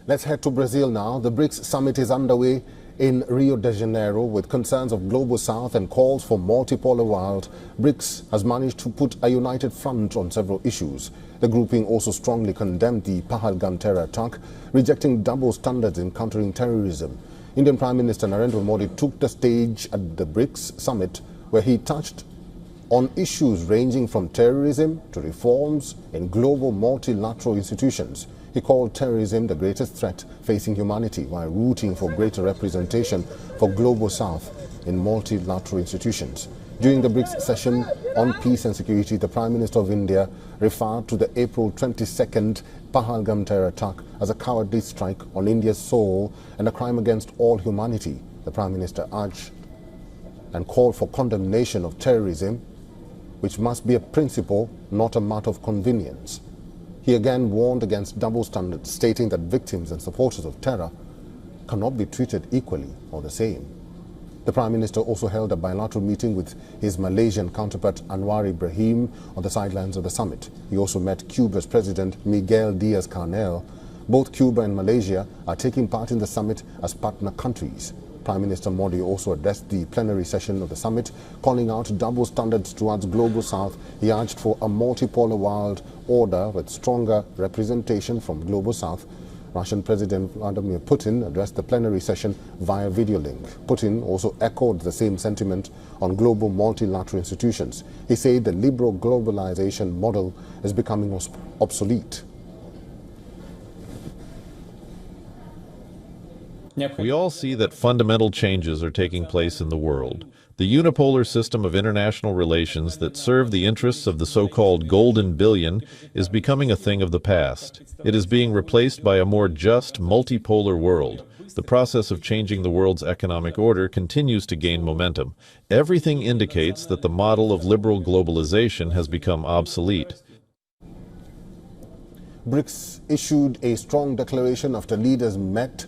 Let's head to Brazil now. The BRICS Summit is underway in Rio de Janeiro with concerns of global south and calls for multipolar world. BRICS has managed to put a united front on several issues. The grouping also strongly condemned the Pahalgam terror attack, rejecting double standards in countering terrorism. Indian Prime Minister Narendra Modi took the stage at the BRICS Summit, where he touched on issues ranging from terrorism to reforms in global multilateral institutions. He called terrorism the greatest threat facing humanity while rooting for greater representation for global south in multilateral institutions. During the BRICS session on peace and security, the Prime Minister of India referred to the April 22nd Pahalgam terror attack as a cowardly strike on India's soul and a crime against all humanity. The Prime Minister urged and called for condemnation of terrorism, which must be a principle, not a matter of convenience. He again warned against double standards, stating that victims and supporters of terror cannot be treated equally or the same. The Prime Minister also held a bilateral meeting with his Malaysian counterpart Anwar Ibrahim on the sidelines of the summit. He also met Cuba's President Miguel Diaz-Canel. Both Cuba and Malaysia are taking part in the summit as partner countries. Prime Minister Modi also addressed the plenary session of the summit, calling out double standards towards global south. He urged for a multipolar world order with stronger representation from global south. Russian President Vladimir Putin addressed the plenary session via video link. Putin also echoed the same sentiment on global multilateral institutions. He said the liberal globalization model is becoming obsolete. We all see that fundamental changes are taking place in the world. The unipolar system of international relations that served the interests of the so-called golden billion is becoming a thing of the past. It is being replaced by a more just, multipolar world. The process of changing the world's economic order continues to gain momentum. Everything indicates that the model of liberal globalization has become obsolete. BRICS issued a strong declaration after leaders met.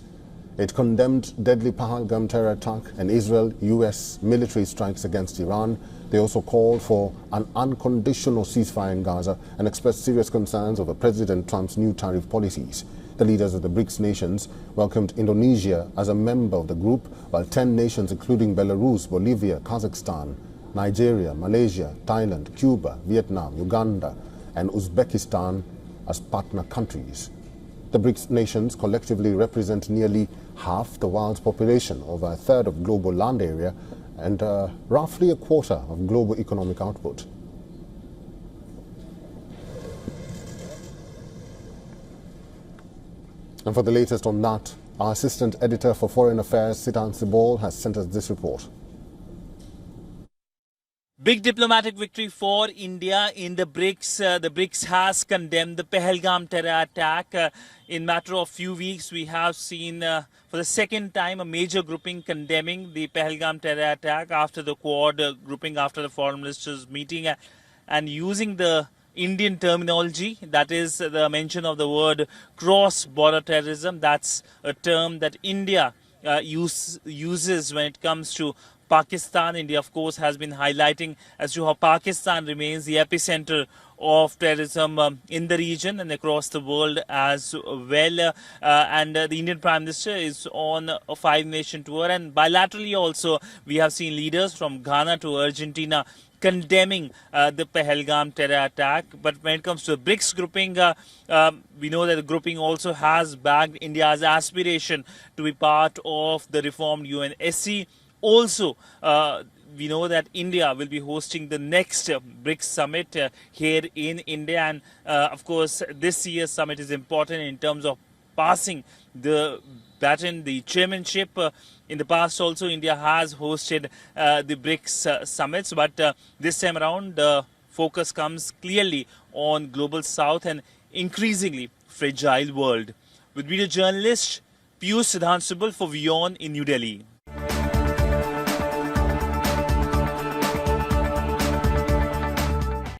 It condemned deadly Pahalgam terror attack and Israel-US military strikes against Iran. They also called for an unconditional ceasefire in Gaza and expressed serious concerns over President Trump's new tariff policies. The leaders of the BRICS nations welcomed Indonesia as a member of the group, while 10 nations including Belarus, Bolivia, Kazakhstan, Nigeria, Malaysia, Thailand, Cuba, Vietnam, Uganda and Uzbekistan as partner countries. The BRICS nations collectively represent nearly half the world's population, over a third of global land area, and roughly a quarter of global economic output. And for the latest on that, our assistant editor for Foreign Affairs, Sitan Sibol, has sent us this report. Big diplomatic victory for India in the BRICS. The BRICS has condemned the Pahalgam terror attack. In matter of few weeks, we have seen for the second time a major grouping condemning the Pahalgam terror attack after the Quad grouping, after the foreign ministers meeting, and using the Indian terminology, that is the mention of the word cross-border terrorism. That's a term that India uses when it comes to Pakistan. India, of course, has been highlighting as to how Pakistan remains the epicenter of terrorism in the region and across the world as well. And the Indian Prime Minister is on a 5-nation tour, and bilaterally also we have seen leaders from Ghana to Argentina condemning the Pahalgam terror attack. But when it comes to the BRICS grouping, we know that the grouping also has backed India's aspiration to be part of the reformed UNSC. Also, we know that India will be hosting the next BRICS Summit here in India. And of course, this year's summit is important in terms of passing the baton, the chairmanship. In the past also, India has hosted the BRICS summits. But this time around, the focus comes clearly on global south and increasingly fragile world. With video journalist Piyush Siddhant Subal for WION in New Delhi.